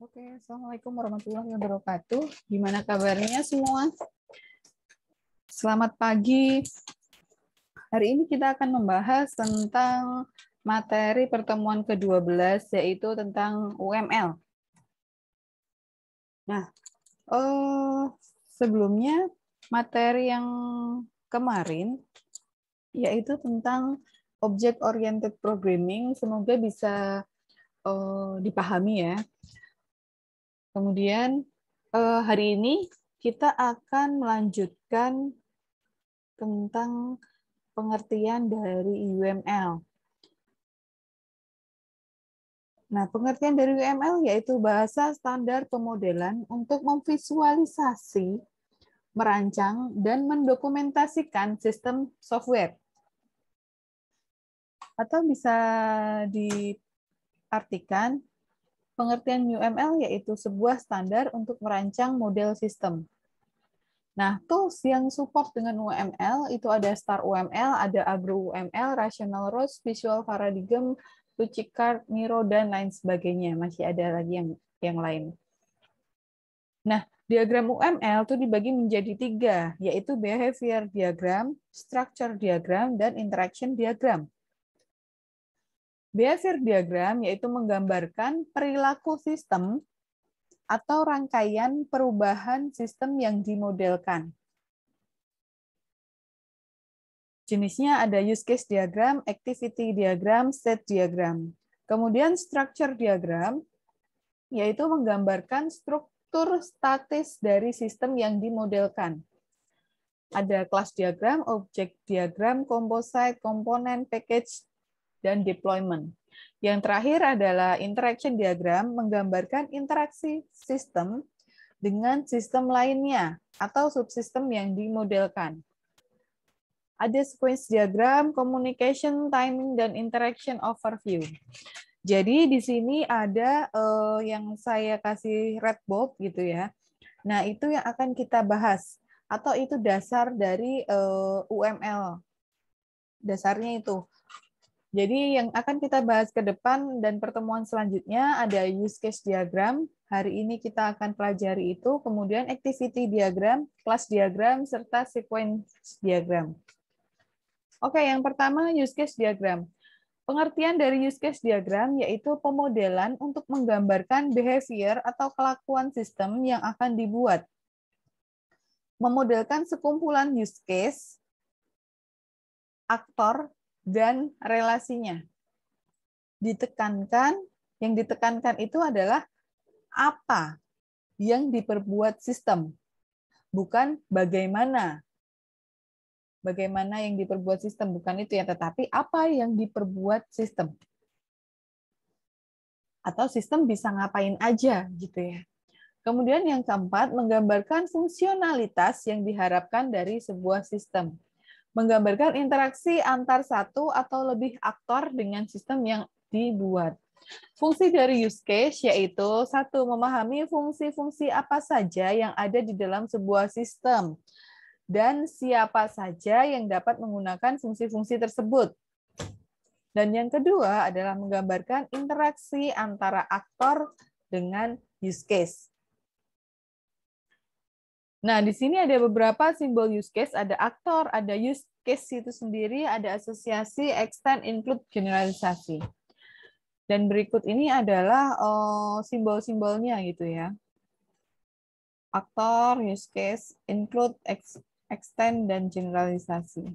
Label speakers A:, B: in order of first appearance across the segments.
A: Oke, Assalamualaikum warahmatullahi wabarakatuh. Gimana kabarnya semua? Selamat pagi. Hari ini kita akan membahas tentang materi pertemuan ke-12, yaitu tentang UML. Nah, sebelumnya materi yang kemarin, yaitu tentang Object Oriented Programming, semoga bisa dipahami ya. Kemudian hari ini kita akan melanjutkan tentang pengertian dari UML. Nah, pengertian dari UML yaitu bahasa standar pemodelan untuk memvisualisasi, merancang, dan mendokumentasikan sistem software. Atau bisa diartikan, pengertian UML yaitu sebuah standar untuk merancang model sistem. Nah, tools yang support dengan UML itu ada Star UML, ada Agro UML, Rational Rose, Visual Paradigm, Luchicard, Miro, dan lain sebagainya. Masih ada lagi yang lain. Nah, diagram UML itu dibagi menjadi 3, yaitu Behavior Diagram, Structure Diagram, dan Interaction Diagram. Behavior Diagram yaitu menggambarkan perilaku sistem atau rangkaian perubahan sistem yang dimodelkan. Jenisnya ada use case diagram, activity diagram, state diagram. Kemudian structure diagram, yaitu menggambarkan struktur statis dari sistem yang dimodelkan. Ada class diagram, object diagram, composite, komponen, package, dan deployment. Yang terakhir adalah interaction diagram, menggambarkan interaksi sistem dengan sistem lainnya atau subsistem yang dimodelkan. Ada sequence diagram, communication, timing, dan interaction overview. Jadi di sini ada yang saya kasih red box gitu ya. Nah, itu yang akan kita bahas atau itu dasar dari UML. Dasarnya itu. Jadi yang akan kita bahas ke depan dan pertemuan selanjutnya ada use case diagram. Hari ini kita akan pelajari itu, kemudian activity diagram, class diagram, serta sequence diagram. Oke, yang pertama use case diagram. Pengertian dari use case diagram yaitu pemodelan untuk menggambarkan behavior atau kelakuan sistem yang akan dibuat. Memodelkan sekumpulan use case, aktor, dan relasinya. Yang ditekankan itu adalah apa yang diperbuat sistem, bukan bagaimana. Bagaimana yang diperbuat sistem, bukan itu ya, tetapi apa yang diperbuat sistem. Atau sistem bisa ngapain aja gitu ya. Kemudian yang keempat, menggambarkan fungsionalitas yang diharapkan dari sebuah sistem. Menggambarkan interaksi antar satu atau lebih aktor dengan sistem yang dibuat. Fungsi dari use case yaitu satu, memahami fungsi-fungsi apa saja yang ada di dalam sebuah sistem dan siapa saja yang dapat menggunakan fungsi-fungsi tersebut. Dan yang kedua adalah menggambarkan interaksi antara aktor dengan use case. Nah, di sini ada beberapa simbol use case, ada aktor, ada use case itu sendiri, ada asosiasi, extend, include, generalisasi. Dan berikut ini adalah simbol-simbolnya gitu ya. Aktor, use case, include, extend, dan generalisasi.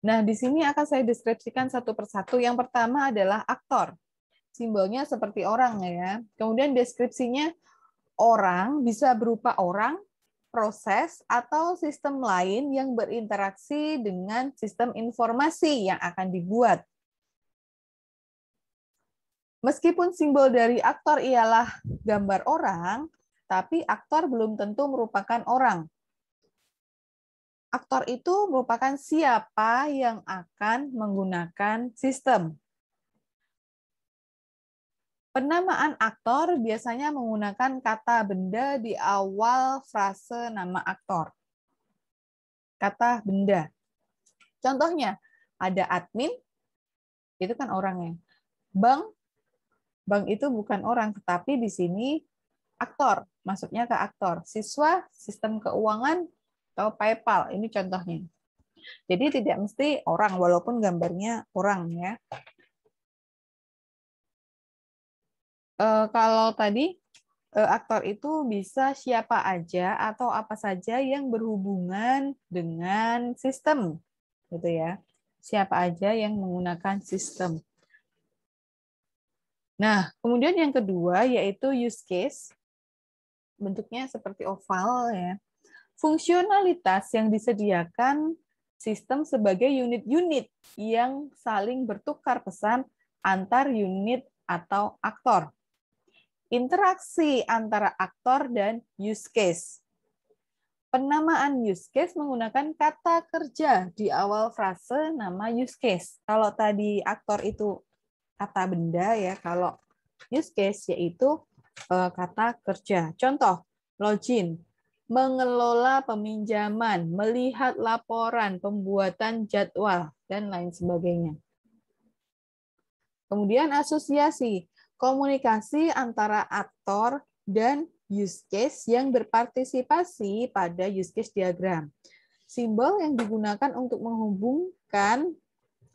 A: Nah, di sini akan saya deskripsikan satu persatu. Yang pertama adalah aktor. Simbolnya seperti orang ya. Kemudian deskripsinya orang bisa berupa orang, proses, atau sistem lain yang berinteraksi dengan sistem informasi yang akan dibuat. Meskipun simbol dari aktor ialah gambar orang, tapi aktor belum tentu merupakan orang. Aktor itu merupakan siapa yang akan menggunakan sistem. Penamaan aktor biasanya menggunakan kata benda di awal frase nama aktor. Kata benda. Contohnya, ada admin, itu kan orangnya. Bank, Bank itu bukan orang, tetapi di sini aktor, masuknya ke aktor. Siswa, sistem keuangan, atau PayPal, ini contohnya. Jadi tidak mesti orang, walaupun gambarnya orang ya. Kalau tadi aktor itu bisa siapa aja atau apa saja yang berhubungan dengan sistem, gitu ya. Siapa aja yang menggunakan sistem. Nah, kemudian yang kedua yaitu use case. Bentuknya seperti oval ya. Fungsionalitas yang disediakan sistem sebagai unit-unit yang saling bertukar pesan antar unit atau aktor. Interaksi antara aktor dan use case. Penamaan use case menggunakan kata kerja di awal frase nama use case. Kalau tadi aktor itu kata benda ya, kalau use case yaitu kata kerja. Contoh, login, mengelola peminjaman, melihat laporan, pembuatan jadwal, dan lain sebagainya. Kemudian asosiasi, komunikasi antara aktor dan use case yang berpartisipasi pada use case diagram. Simbol yang digunakan untuk menghubungkan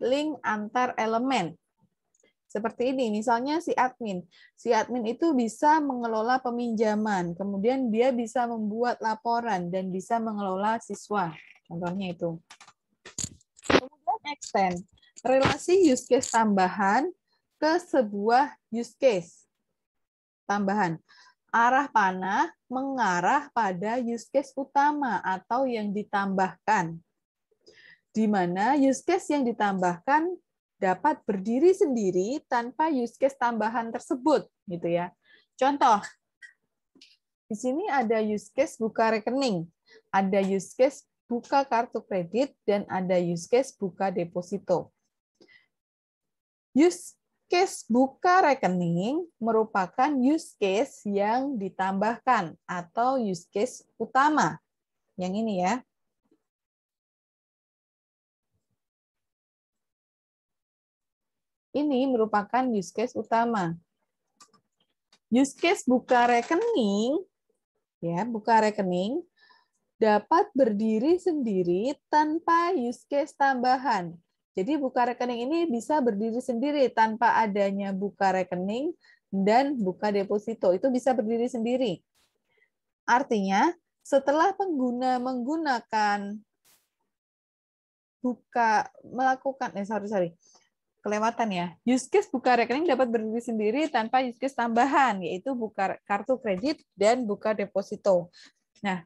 A: link antar elemen. Seperti ini, misalnya si admin. Si admin itu bisa mengelola peminjaman, kemudian dia bisa membuat laporan dan bisa mengelola siswa. Contohnya itu. Kemudian extend, relasi use case tambahan ke sebuah use case. Tambahan. Arah panah mengarah pada use case utama atau yang ditambahkan. Di mana use case yang ditambahkan dapat berdiri sendiri tanpa use case tambahan tersebut, gitu ya. Contoh, di sini ada use case buka rekening, ada use case buka kartu kredit, dan ada use case buka deposito. Use case buka rekening merupakan use case yang ditambahkan atau use case utama. Yang ini ya. Ini merupakan use case utama. Use case buka rekening, ya, buka rekening dapat berdiri sendiri tanpa use case tambahan. Jadi buka rekening ini bisa berdiri sendiri tanpa adanya buka rekening dan buka deposito. Itu bisa berdiri sendiri. Artinya, setelah pengguna menggunakan kelewatan ya. Use case buka rekening dapat berdiri sendiri tanpa use case tambahan, yaitu buka kartu kredit dan buka deposito. Nah,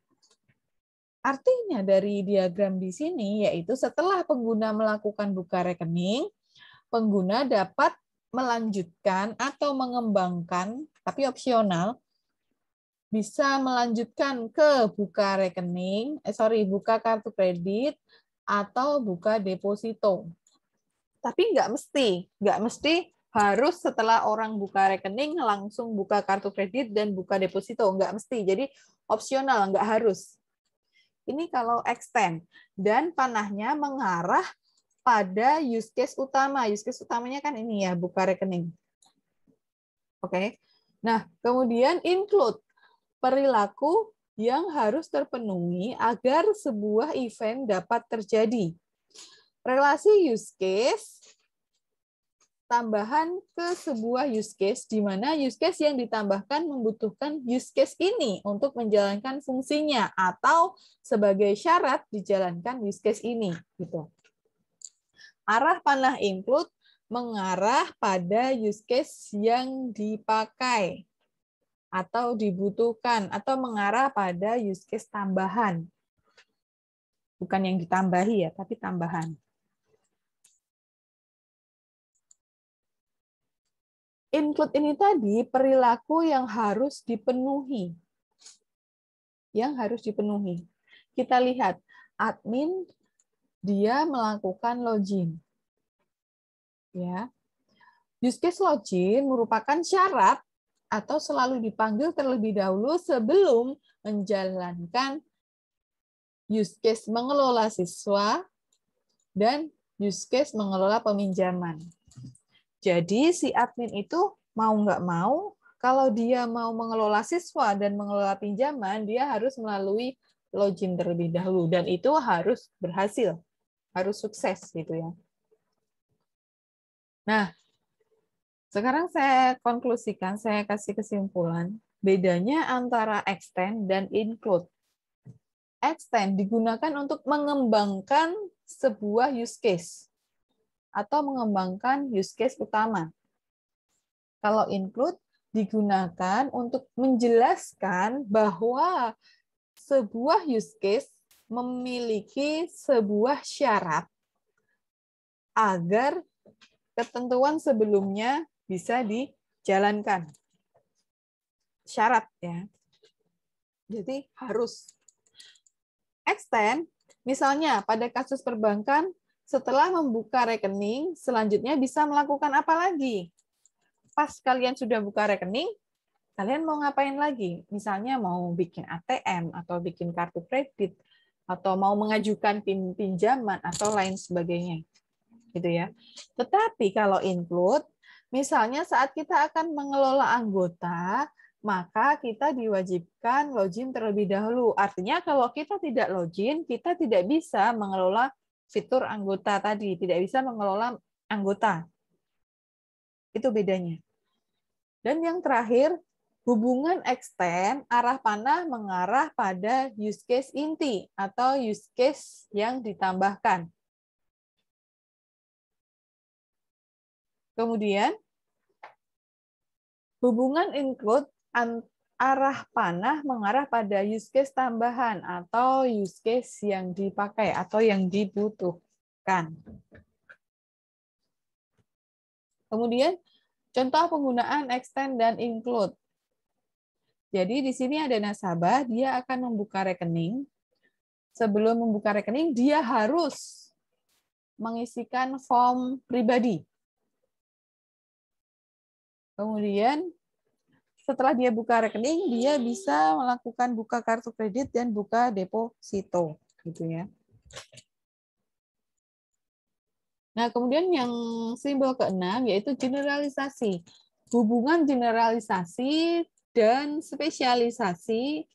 A: artinya dari diagram di sini yaitu setelah pengguna melakukan buka rekening, pengguna dapat melanjutkan atau mengembangkan, tapi opsional, bisa melanjutkan ke buka rekening, buka kartu kredit atau buka deposito. Tapi nggak mesti harus setelah orang buka rekening langsung buka kartu kredit dan buka deposito, nggak mesti. Jadi opsional, nggak harus. Ini kalau extend dan panahnya mengarah pada use case utama. Use case utamanya kan ini ya, buka rekening. Oke. Nah, kemudian include, perilaku yang harus terpenuhi agar sebuah event dapat terjadi. Relasi use case tambahan ke sebuah use case, di mana use case yang ditambahkan membutuhkan use case ini untuk menjalankan fungsinya atau sebagai syarat dijalankan use case ini. Gitu. Arah panah include mengarah pada use case yang dipakai atau dibutuhkan atau mengarah pada use case tambahan. Bukan yang ditambahi ya, tapi tambahan. Include ini tadi perilaku yang harus dipenuhi. Yang harus dipenuhi. Kita lihat, admin dia melakukan login. Ya. Use case login merupakan syarat atau selalu dipanggil terlebih dahulu sebelum menjalankan use case mengelola siswa dan use case mengelola peminjaman. Jadi si admin itu mau nggak mau, kalau dia mau mengelola siswa dan mengelola pinjaman, dia harus melalui login terlebih dahulu. Dan itu harus berhasil, harus sukses gitu ya. Nah, sekarang saya konklusikan, saya kasih kesimpulan. Bedanya antara extend dan include. Extend digunakan untuk mengembangkan sebuah use case atau mengembangkan use case utama. Kalau include digunakan untuk menjelaskan bahwa sebuah use case memiliki sebuah syarat agar ketentuan sebelumnya bisa dijalankan. Syarat ya. Jadi harus. Extend, misalnya pada kasus perbankan, setelah membuka rekening, selanjutnya bisa melakukan apa lagi? Pas kalian sudah buka rekening, kalian mau ngapain lagi? Misalnya mau bikin ATM, atau bikin kartu kredit, atau mau mengajukan pinjaman, atau lain sebagainya. Gitu ya. Tetapi kalau include, misalnya saat kita akan mengelola anggota, maka kita diwajibkan login terlebih dahulu. Artinya kalau kita tidak login, kita tidak bisa mengelola fitur anggota tadi, tidak bisa mengelola anggota. Itu bedanya. Dan yang terakhir, hubungan extend arah panah mengarah pada use case inti atau use case yang ditambahkan. Kemudian, hubungan include arah panah mengarah pada use case tambahan atau use case yang dipakai atau yang dibutuhkan. Kemudian, contoh penggunaan extend dan include. Jadi di sini ada nasabah, dia akan membuka rekening. Sebelum membuka rekening, dia harus mengisikan form pribadi. Kemudian, setelah dia buka rekening, dia bisa melakukan buka kartu kredit dan buka deposito, gitu ya. Nah, kemudian yang simbol keenam yaitu generalisasi. Hubungan generalisasi dan spesialisasi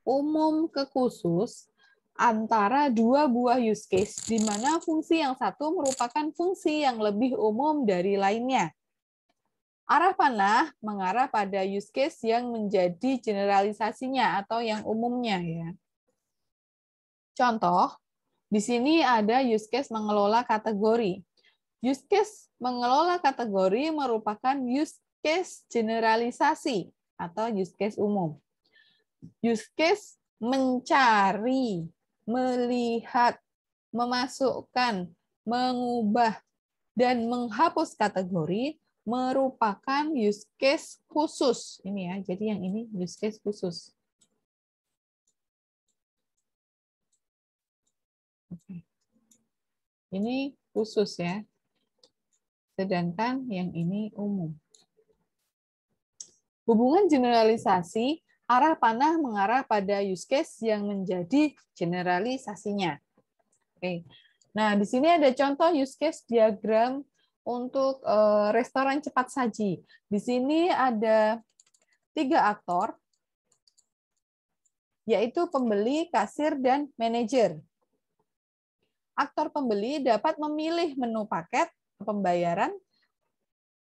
A: umum ke khusus antara dua buah use case, di mana fungsi yang satu merupakan fungsi yang lebih umum dari lainnya. Arah panah mengarah pada use case yang menjadi generalisasinya atau yang umumnya ya. Contoh, di sini ada use case mengelola kategori. Use case mengelola kategori merupakan use case generalisasi atau use case umum. Use case mencari, melihat, memasukkan, mengubah, dan menghapus kategori merupakan use case khusus. Ini ya, jadi yang ini use case khusus. Oke. Ini khusus ya. Sedangkan yang ini umum. Hubungan generalisasi, arah panah mengarah pada use case yang menjadi generalisasinya. Oke. Nah, di sini ada contoh use case diagram untuk restoran cepat saji. Di sini ada 3 aktor, yaitu pembeli, kasir, dan manajer. Aktor pembeli dapat memilih menu paket pembayaran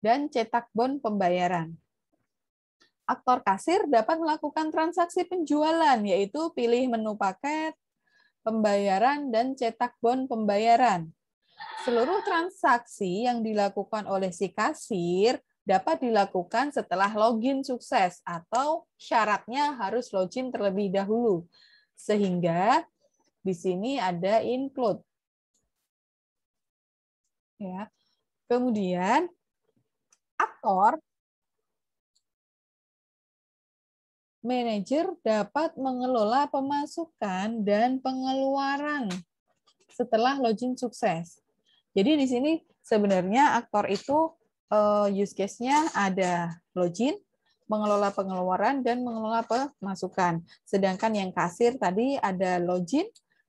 A: dan cetak bon pembayaran. Aktor kasir dapat melakukan transaksi penjualan, yaitu pilih menu paket, pembayaran, dan cetak bon pembayaran. Seluruh transaksi yang dilakukan oleh si kasir dapat dilakukan setelah login sukses atau syaratnya harus login terlebih dahulu. Sehingga di sini ada include. Ya. Kemudian aktor manajer dapat mengelola pemasukan dan pengeluaran setelah login sukses. Jadi di sini sebenarnya aktor itu use case-nya ada login, mengelola pengeluaran, dan mengelola pemasukan. Sedangkan yang kasir tadi ada login,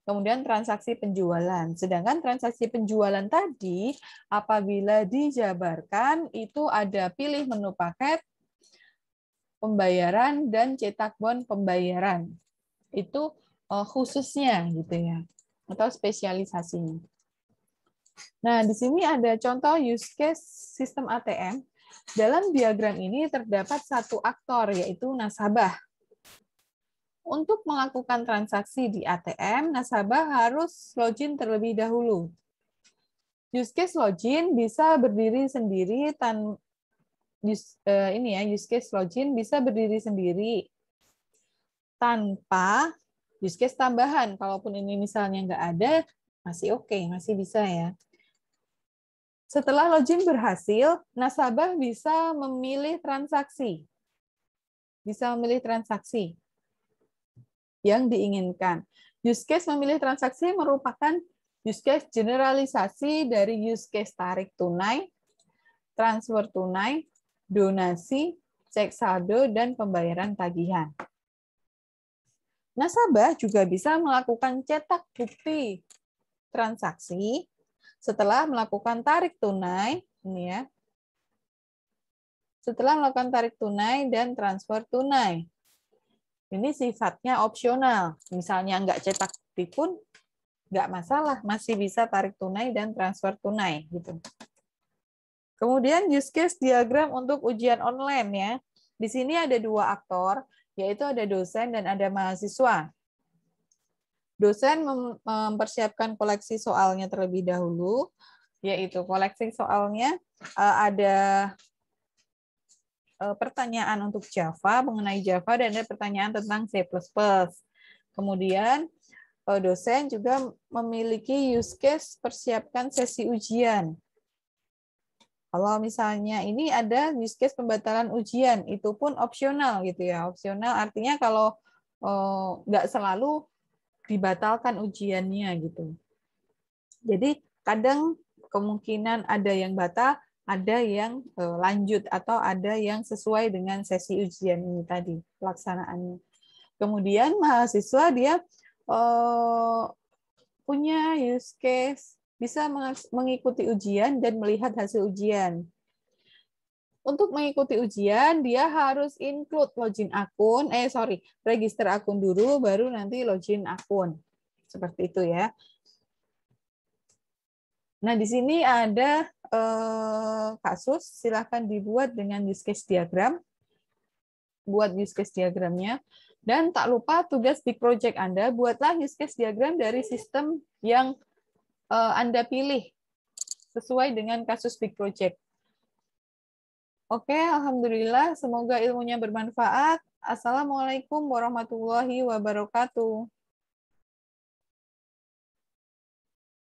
A: kemudian transaksi penjualan. Sedangkan transaksi penjualan tadi, apabila dijabarkan, itu ada pilih menu paket, pembayaran, dan cetak bon pembayaran. Itu khususnya gitu ya, atau spesialisasinya. Nah, di sini ada contoh use case sistem ATM. Dalam diagram ini terdapat satu aktor, yaitu nasabah. Untuk melakukan transaksi di ATM, nasabah harus login terlebih dahulu. Use case login bisa berdiri sendiri use case login bisa berdiri sendiri tanpa use case tambahan. Kalaupun ini misalnya nggak ada, masih oke, masih bisa ya. Setelah login berhasil, nasabah bisa memilih transaksi. Bisa memilih transaksi yang diinginkan. Use case memilih transaksi merupakan use case generalisasi dari use case tarik tunai, transfer tunai, donasi, cek saldo, dan pembayaran tagihan. Nasabah juga bisa melakukan cetak bukti transaksi setelah melakukan tarik tunai, ini ya. Setelah melakukan tarik tunai dan transfer tunai. Ini sifatnya opsional. Misalnya nggak cetak bukti pun nggak masalah, masih bisa tarik tunai dan transfer tunai gitu. Kemudian use case diagram untuk ujian online ya. Di sini ada dua aktor, yaitu ada dosen dan ada mahasiswa. Dosen mempersiapkan koleksi soalnya terlebih dahulu, yaitu koleksi soalnya ada pertanyaan untuk Java, mengenai Java, dan ada pertanyaan tentang C++. Kemudian dosen juga memiliki use case persiapkan sesi ujian. Kalau misalnya ini ada use case pembatalan ujian, itu pun opsional gitu ya. Opsional artinya kalau nggak selalu dibatalkan ujiannya gitu. Jadi kadang kemungkinan ada yang batal, ada yang lanjut, atau ada yang sesuai dengan sesi ujian ini tadi pelaksanaannya. Kemudian mahasiswa dia punya use case bisa mengikuti ujian dan melihat hasil ujian. Untuk mengikuti ujian, dia harus include register akun dulu, baru nanti login akun. Seperti itu ya. Nah, di sini ada kasus, silahkan dibuat dengan use case diagram. Buat use case diagramnya. Dan tak lupa tugas big project Anda, buatlah use case diagram dari sistem yang Anda pilih, sesuai dengan kasus big project. Oke, alhamdulillah. Semoga ilmunya bermanfaat. Assalamualaikum warahmatullahi wabarakatuh.